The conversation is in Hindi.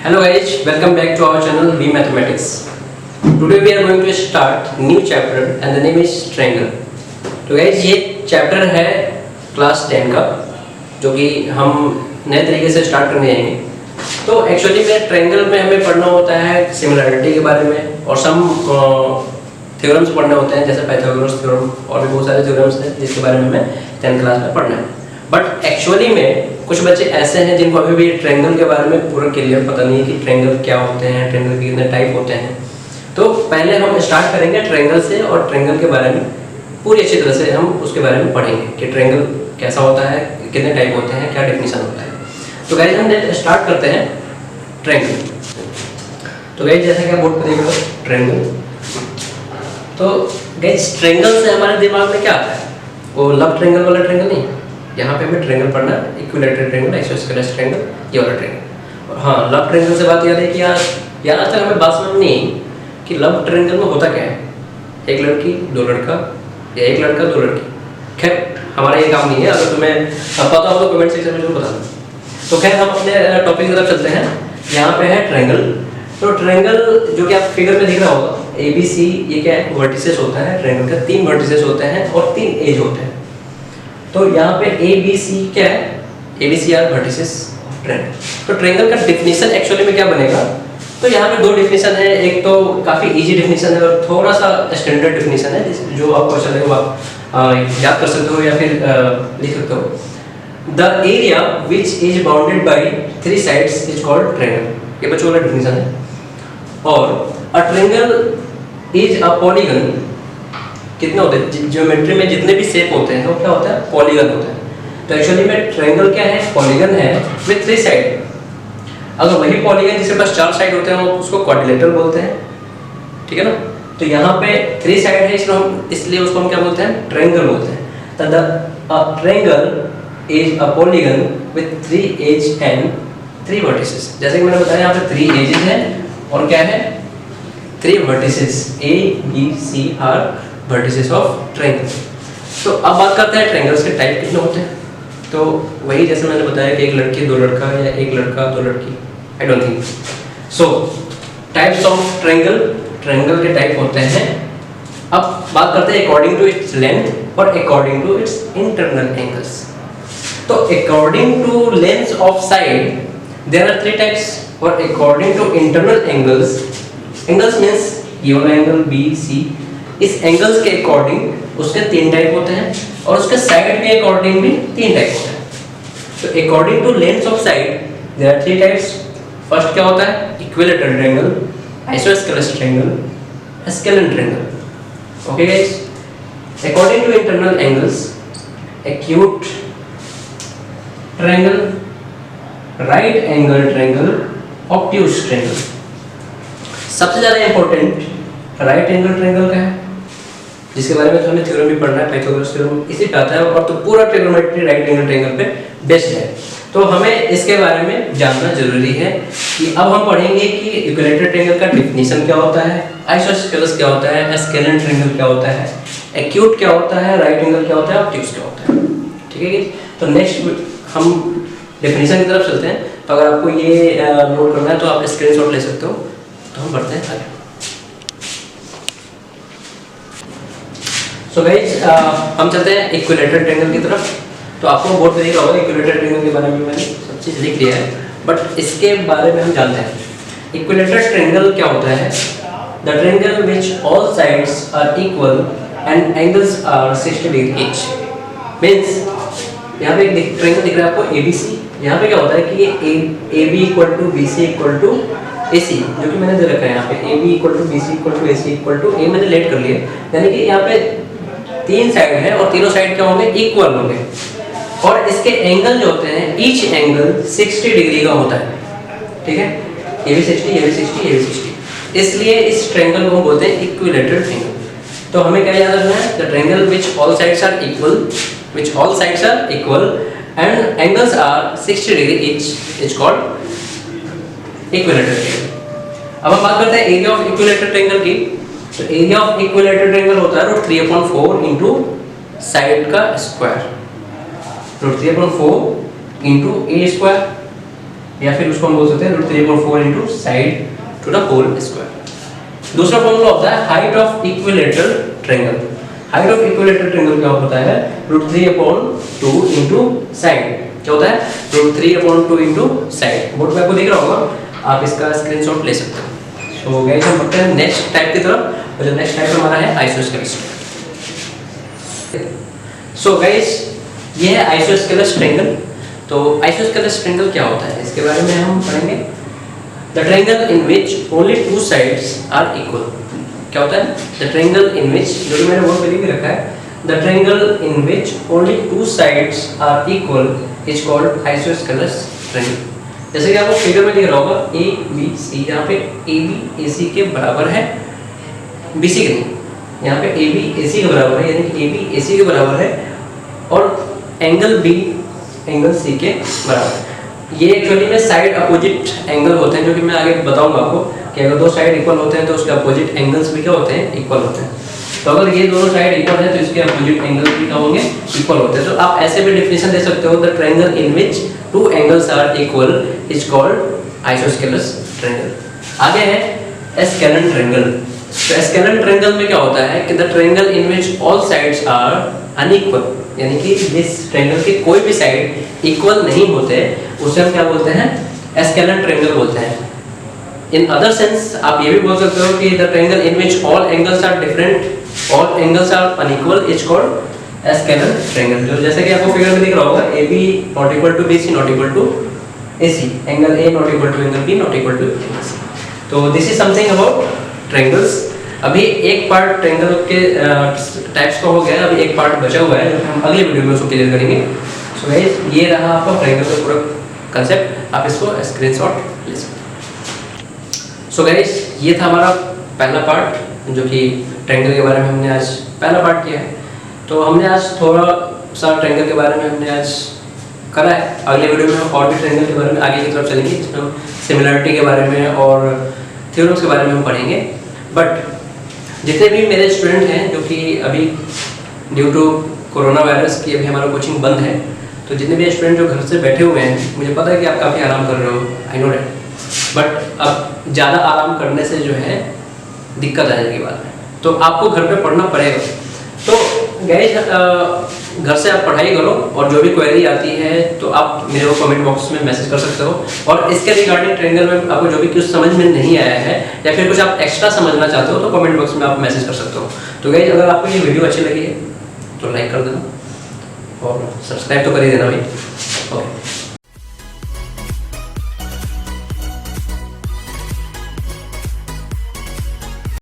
Hello guys, welcome back to our channel V Mathematics. Today we are going to start new chapter and the name is triangle. तो guys ये चैप्टर है क्लास 10 का जो कि हम नए तरीके से स्टार्ट करने जाएंगे. तो एक्चुअली में ट्रायंगल में हमें पढ़ना होता है सिमिलरिटी के बारे में और सम थ्योरम्स पढ़ने होते हैं जैसे पाइथागोरस थ्योरम और भी बहुत सारे थ्योरम्स हैं जिसके बारे में हमें 10th क्लास में पढ़ना है. बट एक्चुअली में कुछ बच्चे ऐसे हैं जिनको अभी भी ट्रायंगल के बारे में पूरा क्लियर पता नहीं है कि ट्रायंगल क्या होते हैं, ट्रायंगल के कितने टाइप होते हैं. तो पहले हम स्टार्ट करेंगे ट्रायंगल से और ट्रायंगल के बारे में पूरी अच्छी तरह से हम उसके बारे में पढ़ेंगे कि ट्रायंगल कैसा होता है, कितने टाइप होते हैं, क्या डेफिनेशन होता है. तो गाइस हम स्टार्ट करते हैं ट्रायंगल. तो गाइस जैसा कि आप बोर्ड पर देख रहे हो ट्रायंगल. तो गाइस ट्रायंगल से हमारे दिमाग में क्या आता है? वो लव ट्रायंगल वाला ट्रायंगल नहीं. यहाँ पे हमें ट्रायंगल पढ़ना है, इक्विलैटरल ट्रायंगल, आइसोस्केलेस ट्रायंगल, ये वाला ट्रायंगल. और हाँ, लव ट्रायंगल से बात याद है कि यार आज तक हमें बात समझ नहीं आई कि लव ट्रायंगल में होता क्या है. एक लड़की दो लड़का या एक लड़का दो लड़की. खैर हमारा ये काम नहीं है, अगर तुम्हें पता हो तो कमेंट सेक्शन में जरूर बताना. तो खैर हम अपने टॉपिक की तरफ चलते हैं. यहाँ पे है ट्रायंगल. तो ट्रायंगल जो कि आप फिगर में दिख रहा होगा ए बी सी, ये क्या है? वर्टिसेस होता है ट्रायंगल का. 3 वर्टिसेस होते हैं और 3 एज होते हैं. तो यहाँ पे ए बी सी क्या है? A B C are vertices of triangle. तो ट्रायंगल का डेफिनेशन एक्चुअली में क्या बनेगा? तो यहाँ पे 2 डेफिनेशन है. एक तो काफ़ी इजी डेफिनेशन है और थोड़ा सा स्टैंडर्ड डेफिनेशन है जो आपको अच्छा लगे वो आप याद कर सकते हो या फिर लिख सकते हो. The area which is bounded by 3 sides is called triangle. ये बच्चों वाला डेफिनेशन है. और a triangle is a polygon. कितने होते हैं? ज्योमेट्री में जितने भी शेप होते हैं वो क्या होता है? पॉलीगन होता है. तो एक्चुअली में ट्रायंगल क्या है? पॉलीगन है विद 3 साइड. अगर वही पॉलीगन जिसके पास 4 साइड होते हैं उसको क्वाड्रिलेटरल बोलते हैं. ठीक है ना? तो यहाँ पे 3 साइड है इसलिए उसको हम क्या बोलते हैं? ट्रायंगल बोलते हैं. तो the triangle is a polygon with 3 edge and 3 vertices. जैसे कि मैंने बताया यहाँ पे 3 एजेस हैं और क्या है? 3 vertices. A B C are vertices of triangle. तो अब बात करते हैं ट्रायंगल्स के टाइप कितने होते हैं. तो वही जैसे मैंने बताया कि एक लड़की दो लड़का या एक लड़का दो लड़की. I don't think so. Types of triangle, triangle के टाइप होते हैं. अब बात करते हैं अकॉर्डिंग टू इट्स लेंथ और according to its internal angles. तो according to length of side there are 3 types और according to internal angles, angles means ये वाला एंगल बी सी, इस एंगल्स के अकॉर्डिंग उसके 3 टाइप होते हैं और उसके साइड के अकॉर्डिंग भी 3 टाइप होते हैं. तो according to length of side there are 3 types. First क्या होता है? Equilateral triangle, isosceles triangle, scalene triangle. Okay guys. According to internal angles, acute triangle, right angle triangle, obtuse triangle. सबसे ज्यादा इंपॉर्टेंट राइट एंगल ट्रायंगल का है जिसके बारे में हमें थ्योरम भी पढ़ना है. पाइथागोरस थ्योरम इसी पे आता है और तो पूरा ट्रिग्नोमेट्री राइट एंगल ट्रायंगल पे बेस्ड है. तो हमें इसके बारे में जानना जरूरी है कि अब हम पढ़ेंगे कि इक्विलैटरल ट्रायंगल का डेफिनेशन क्या होता है, आइसोस्केलेस क्या होता है, स्केलेन ट्रायंगल क्या होता है, एक्यूट क्या होता है, राइट एंगल क्या होता है, ऑब्ट्यूज क्या होता है. ठीक है. तो नेक्स्ट हम डेफिनेशन की तरफ चलते हैं. तो अगर आपको ये नोट करना है तो आप स्क्रीनशॉट ले सकते हो. तो हम बढ़ते हैं आगे. सो गाइस हम चलते हैं इक्विलैटरल ट्रायंगल की तरफ. तो आपको बोर्ड पे दिख रहा होगा इक्विलैटरल ट्रायंगल के बारे में मैंने सब चीज़ लिख दिया है. बट इसके बारे में हम जानते हैं. इक्विलैटरल ट्रायंगल क्या होता है? The triangle which all sides are equal and angles are 60 degree each. Means यहाँ पे एक ट्रायंगल दिख रहा है आपको एबीसी. यहाँ पे क्या होता है कि ये A B equal to B C equal to A C, जो कि मैंने दे रखा है यहाँ पे A B equal to B C equal to A C equal to A मैंने लेट कर लिया. यानी कि यहाँ पे 3 साइड है और तीनों साइड क्या होंगे? इक्वल होंगे. और इसके एंगल जो होते हैं ईच एंगल 60 डिग्री का होता है. ठीक है. ये भी 60, ये भी 60, ये भी 60. इसलिए इस ट्रायंगल को हम बोलते हैं इक्विलैटरल ट्रायंगल. तो हमें क्या याद रखना है? The triangle which all sides are equal, which all sides are equal and angles are 60 degree each is called equilateral triangle. अब हम बात करते हैं एरिया ऑफ इक्विलैटरल ट्रायंगल की. तो एरिया ऑफ इक्विलैटरल ट्रायंगल होता है √3/4 इनटू साइड का स्क्वायर. √3/4 इनटू ए स्क्वायर या फिर उसको हम बोल सकते हैं √3/4 into side two the whole square. दूसरा फॉर्मूला होता है height of equilateral triangle. Height of equilateral triangle क्या होता है? √3/2 इंटू साइड। क्या होता है? √3/2 इंटू साइड। बोर्ड में आपको दिख रहा होगा, आप इसका स्क्रीनशॉट ले सकते हो। सो गाइस हम बढ़ते हैं नेक्स्ट टाइप की तरफ, और जो नेक्स्ट टाइप हमारा है आइसोस्केलस। सो गाइस ये है आइसोस्केलस ट्रायंगल। तो आइसोस्केलस ट्रायंगल क्या होता है इसके बारे में हम पढ़ेंगे। The triangle in which only two sides are equal. क्या होता है? द ट्रायंगल इन विच, जो कि मैंने बोर्ड पे लिख रखा है, the triangle in which only two sides are equal is called isosceles triangle. जैसे कि आपको फिगर में दिख रहा होगा ए बी सी, यहाँ पे ए बी ए सी के बराबर है, बी सी के नहीं, यहाँ पे ए बी ए सी के बराबर है, यानी कि ए बी ए सी के बराबर है, और एंगल बी एंगल सी के बराबर है। ये एक्चुअली में साइड अपोजिट एंगल होते हैं, जो कि मैं आगे बताऊंगा आपको कि अगर दो साइड इक्वल होते हैं तो उसके अपोजिट एंगल्स भी क्या होते हैं? इक्वल होते हैं। तो अगर ये दोनों साइड इक्वल है तो इसके अपोजिट एंगल्स भी क्या होंगे? इक्वल होते हैं। तो आप ऐसे भी डेफिनेशन दे सकते हो, the triangle in which two angles are equal is called isosceles triangle. आगे है स्केलन ट्रायंगल। तो स्केलन ट्रायंगल में क्या होता है कि the triangle in which all sides are unequal, यानी कि जिस ट्रायंगल के कोई भी साइड इक्वल नहीं होते उसे हम क्या बोलते हैं? स्केलन ट्रायंगल बोलते हैं। इन अदर सेंस आप ये भी बोल सकते हो कि the triangle in which all angles are different, all angles are unequal is called scalene triangle. जो जैसे कि आपको फिगर में दिख रहा होगा, A B not equal to B C not equal to A C, angle A not equal to angle B not equal to angle C. तो this is something about triangles. अभी एक पार्ट ट्रायंगल के टाइप्स का हो गया, अभी एक पार्ट बचा हुआ है जो हम अगले वीडियो में उसको क्लियर करेंगे। सो गाइस ये रहा आपका ट्रायंगल का पूरा कंसेप्ट, आप इसको स्क्रीनशॉट ले सकते हैं। सो गाइस ये था हमारा पहला पार्ट, जो कि ट्रायंगल के बारे में हमने आज पहला पार्ट किया है। तो हमने आज थोड़ा सा ट्रायंगल के बारे में हमने आज करा है। अगले वीडियो में हम और भी ट्रायंगल के बारे में आगे की तरफ चलेंगे, जिसमें हम सिमिलरिटी के बारे में और थ्योरम्स के बारे में हम पढ़ेंगे। बट जितने भी मेरे स्टूडेंट हैं जो कि अभी ड्यू टू कोरोना वायरस की अभी हमारा कोचिंग बंद है, तो जितने भी स्टूडेंट जो घर से बैठे हुए हैं, मुझे पता है कि आप काफ़ी आराम कर रहे हो, आई नो डैट, बट अब ज़्यादा आराम करने से जो है दिक्कत आ जाएगी बाद में, तो आपको घर पे पढ़ना पड़ेगा। तो गाइस घर से आप पढ़ाई करो, और जो भी क्वेरी आती है तो आप मेरे को कमेंट बॉक्स में मैसेज कर सकते हो। और इसके रिगार्डिंग ट्रायंगल में आपको जो भी कुछ समझ में नहीं आया है या फिर कुछ आप एक्स्ट्रा समझना चाहते हो तो कमेंट बॉक्स में आप मैसेज कर सकते हो। तो गाइस अगर आपको ये वीडियो अच्छी लगी है तो लाइक कर देना और सब्सक्राइब तो कर ही देना भाई। ओके।